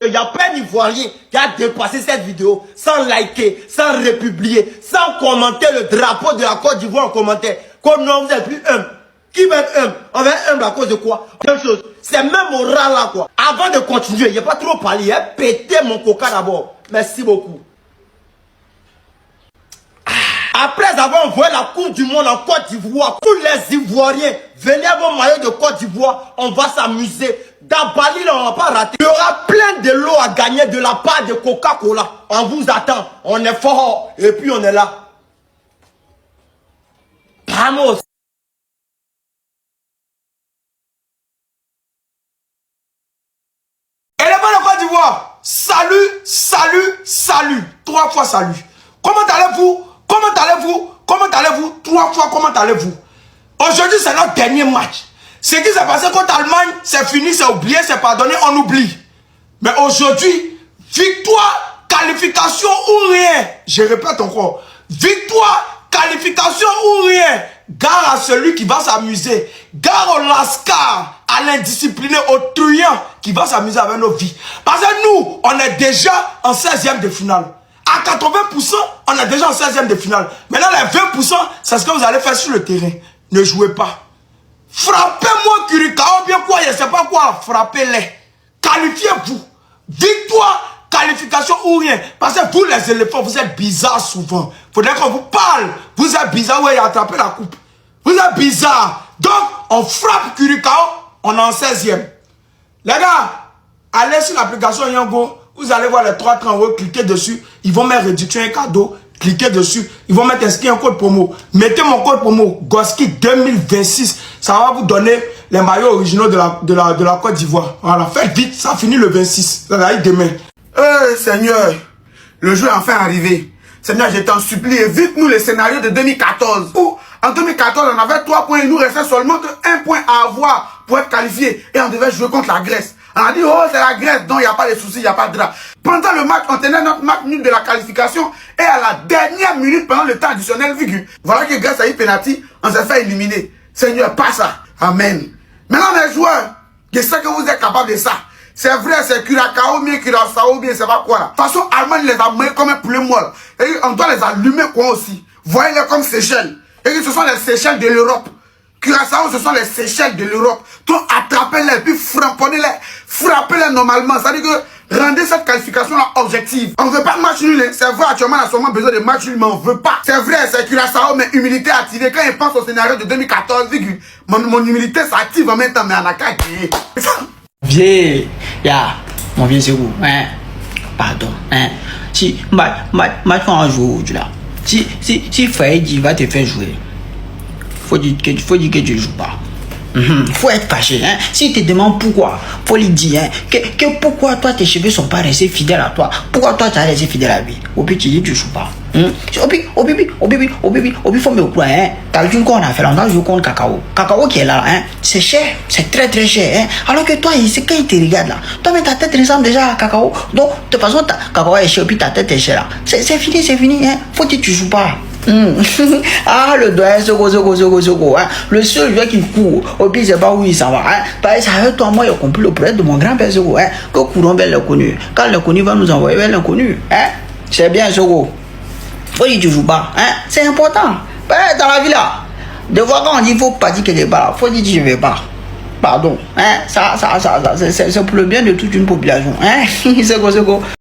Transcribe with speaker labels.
Speaker 1: Il n'y a pas un Ivoirien qui a dépassé cette vidéo sans liker, sans republier, sans commenter le drapeau de la Côte d'Ivoire en commentaire. Comme non, vous êtes plus humble. Qui va être humble? On va être humble à cause de quoi? Même chose. C'est même moral là quoi. Avant de continuer, il n'y a pas trop parlé. Hein? Pétez mon coca d'abord. Merci beaucoup. Après avoir envoyé la Coupe du Monde en Côte d'Ivoire, tous les Ivoiriens, venez à vos maillots de Côte d'Ivoire, on va s'amuser. Dans Bali, là, on va pas rater. Il y aura plein de lots à gagner de la part de Coca-Cola. On vous attend. On est fort. Et puis on est là. Vamos. Et les gens de Côte d'Ivoire, salut, salut, salut. 3 fois salut. Comment allez-vous? Comment allez-vous? Comment allez-vous? 3 fois, comment allez-vous? Aujourd'hui, c'est notre dernier match. Ce qui s'est passé contre l'Allemagne, c'est fini, c'est oublié, c'est pardonné, on oublie. Mais aujourd'hui, victoire, qualification ou rien. Je répète encore. Victoire, qualification ou rien. Gare à celui qui va s'amuser. Gare au lascar, à l'indiscipliné, au truand qui va s'amuser avec nos vies. Parce que nous, on est déjà en 16e de finale. À 80%, on est déjà en 16e de finale. Maintenant, les 20%, c'est ce que vous allez faire sur le terrain. Ne jouez pas. Frappez-moi Curicao, bien quoi, je ne sais pas quoi, frappez-les. Qualifiez-vous. Victoire, qualification ou rien. Parce que vous les éléphants, vous êtes bizarres souvent. Faudrait qu'on vous parle. Vous êtes bizarres, ouais, il a attrapé la coupe. Vous êtes bizarres. Donc, on frappe Curicao, on est en 16e. Les gars, allez sur l'application Yango, vous allez voir les 3 trains en haut, cliquez dessus. Ils vont mettre réduction et cadeau. Cliquez dessus, ils vont mettre inscrit un code promo. Mettez mon code promo, Goski 2026. Ça va vous donner les maillots originaux de la Côte d'Ivoire. Voilà, faites vite, ça finit le 26. Ça va aller demain. Seigneur, le jeu est enfin arrivé. Seigneur, je t'en supplie, évite-nous le scénario de 2014. Où, en 2014, on avait 3 points, il nous restait seulement 1 point à avoir pour être qualifié. Et on devait jouer contre la Grèce. On a dit, oh, c'est la Grèce, donc il n'y a pas de soucis, il n'y a pas de drap. Pendant le match, on tenait notre match nul de la qualification. Et à la dernière minute, pendant le temps additionnel, voilà que grâce à une penalty, on s'est fait éliminer. Seigneur, pas ça. Amen. Maintenant, les joueurs, je sais que vous êtes capables de ça. C'est vrai, c'est Curacao, bien Curaçao, bien, c'est pas quoi là. De toute façon, Allemagne les a mis comme un poulet molle. Et on doit les allumer quoi aussi. Voyez-les comme Seychelles. Et ce sont les Seychelles de l'Europe. Curaçao, ce sont les Seychelles de l'Europe. Donc, attrapez-les, puis frapponnez-les. Frappez-les normalement. Ça veut dire que rendez cette qualification-là objective. On ne veut pas de match nul. C'est vrai, actuellement, on a sûrement besoin de match nul, mais on ne veut pas. C'est vrai, c'est Curaçao, mais humilité activée. Quand il pense au scénario de 2014, mon humilité s'active en même temps, mais on a qu'à gagner.
Speaker 2: Vieux, mon vieux c'est où, hein? Pardon, hein? Si, match en jour, là. Si Faïdi va te faire jouer, faut dire que tu ne joues pas. Faut être fâché, hein. Si tu te demandes pourquoi, faut lui dire, hein, que pourquoi toi tes cheveux sont pas restés fidèles à toi, pourquoi toi tu as resté fidèle à lui. Au plus tu dis tu joues pas. Au plus faut me croire, hein. Calcule qu'on a fait, on a joué contre Cacao. Cacao qui est là, hein. C'est cher, c'est très très cher, hein. Alors que toi, c'est quand il te regarde là, toi mais ta tête ressemble déjà à Cacao. Donc de toute façon, Cacao est cher, puis ta tête est chère là. C'est fini, hein. Faut dire tu joues pas. Ah, le doigt, Soko, hein. Le seul joueur qui court, au pire, c'est pas où il s'en va, hein. Parce que avec toi, moi, j'ai compris le problème de mon grand-père, Soko, hein. Que courons vers l'inconnu. Quand l'inconnu va nous envoyer vers l'inconnu, hein. C'est bien, Soko. Faut dire que tu joues pas, hein. C'est important. Ouais, dans la vie, là. De voir quand on dit faut partir quelque part, faut dire que je vais pas. Pardon, hein. Ça, c'est pour le bien de toute une population, hein. Soko.